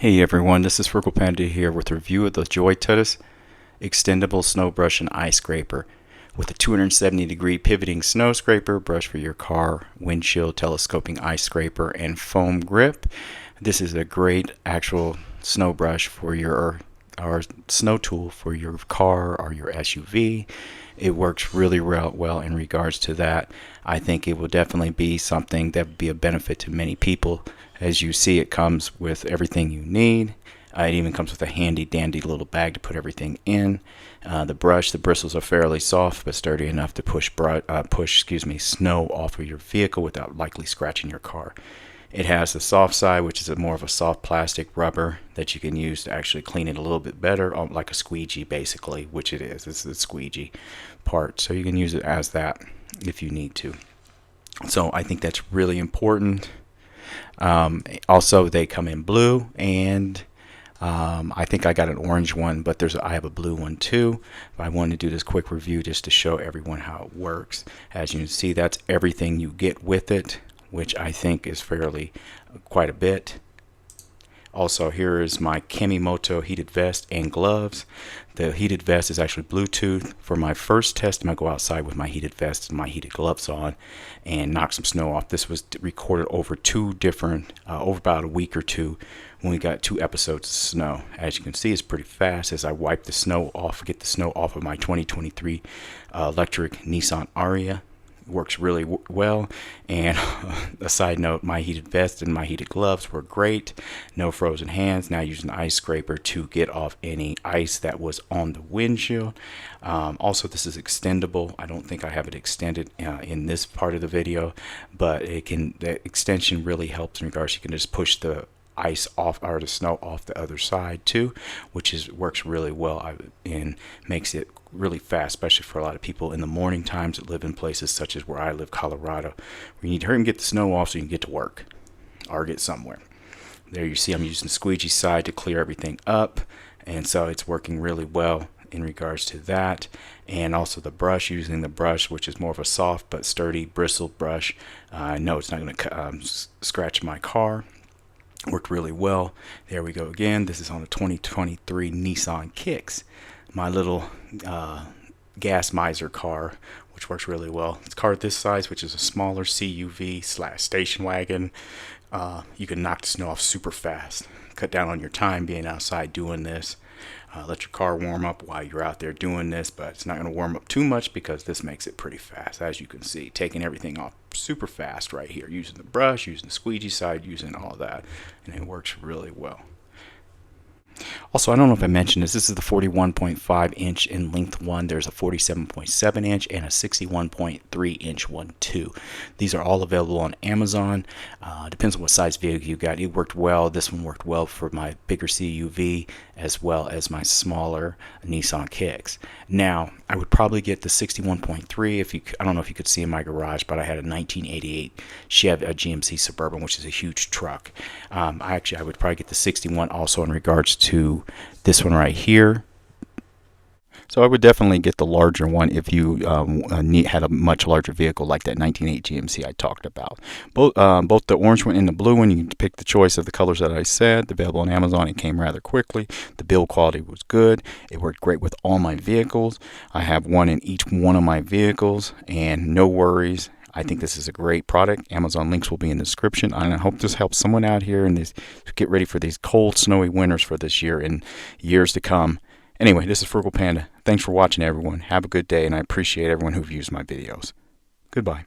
Hey everyone, this is Frugal Panda here with a review of the JOYTUTUS Extendable Snow Brush and Ice Scraper with a 270-degree pivoting snow scraper, brush for your car, windshield, telescoping ice scraper, and foam grip. This is a great actual snow brush for your or snow tool for your car or your SUV. It works really well in regards to that. I think it will definitely be something that would be a benefit to many people. As you see, it comes with everything you need. It even comes with a handy dandy little bag to put everything in. The bristles are fairly soft but sturdy enough to push snow off of your vehicle without likely scratching your car. It has the soft side, which is more of a soft plastic rubber that you can use to actually clean it a little bit better, like a squeegee basically, which it is. It's the squeegee part, so you can use it as that if you need to. So I think that's really important. Also, they come in blue, and I think I got an orange one, but I have a blue one too. But I wanted to do this quick review just to show everyone how it works. As you can see, that's everything you get with it, which I think is fairly quite a bit. Also, here is my KEMIMOTO heated vest and gloves. The heated vest is actually Bluetooth. For my first test, I'm going to go outside with my heated vest and my heated gloves on and knock some snow off. This was recorded over over about a week or two when we got 2 episodes of snow. As you can see, it's pretty fast as I wipe the snow off, get the snow off of my 2023 electric Nissan Ariya. Works really well. And a side note, my heated vest and my heated gloves were great. No frozen hands. Now using an ice scraper to get off any ice that was on the windshield. Also, this is extendable. I don't think I have it extended in this part of the video, but the extension really helps in regards, you can just push the ice off or the snow off the other side too, which works really well and makes it really fast, especially for a lot of people in the morning times that live in places such as where I live, Colorado, where you need to hurry and get the snow off so you can get to work or get somewhere. There you see I'm using the squeegee side to clear everything up, and so it's working really well in regards to that. And also the brush, using the brush, which is more of a soft but sturdy bristle brush. I know it's not going to scratch my car. Worked really well. There we go again. This is on a 2023 Nissan Kicks, my little gas miser car, which works really well. It's a car this size, which is a smaller CUV/station wagon. You can knock the snow off super fast, cut down on your time being outside doing this. Let your car warm up while you're out there doing this, but it's not going to warm up too much because this makes it pretty fast. As you can see, taking everything off super fast right here, using the brush, using the squeegee side, using all that, and it works really well. Also, I don't know if I mentioned this. This is the 41.5 inch in length one. There's a 47.7 inch and a 61.3 inch one too. These are all available on Amazon. Depends on what size vehicle you got. It worked well. This one worked well for my bigger CUV as well as my smaller Nissan Kicks. Now, I would probably get the 61.3 I don't know if you could see in my garage, but I had a 1988 Chevy GMC Suburban, which is a huge truck. I would probably get the 61 also in regards to this one right here. So I would definitely get the larger one if you had a much larger vehicle like that 1988 GMC I talked about. Both the orange one and the blue one, you can pick the choice of the colors that I said. Available on Amazon. It came rather quickly. The build quality was good. It worked great with all my vehicles. I have one in each one of my vehicles, and no worries. I think this is a great product. Amazon links will be in the description. And I hope this helps someone out here and get ready for these cold, snowy winters for this year and years to come. Anyway, this is Frugal Panda. Thanks for watching, everyone. Have a good day, and I appreciate everyone who views my videos. Goodbye.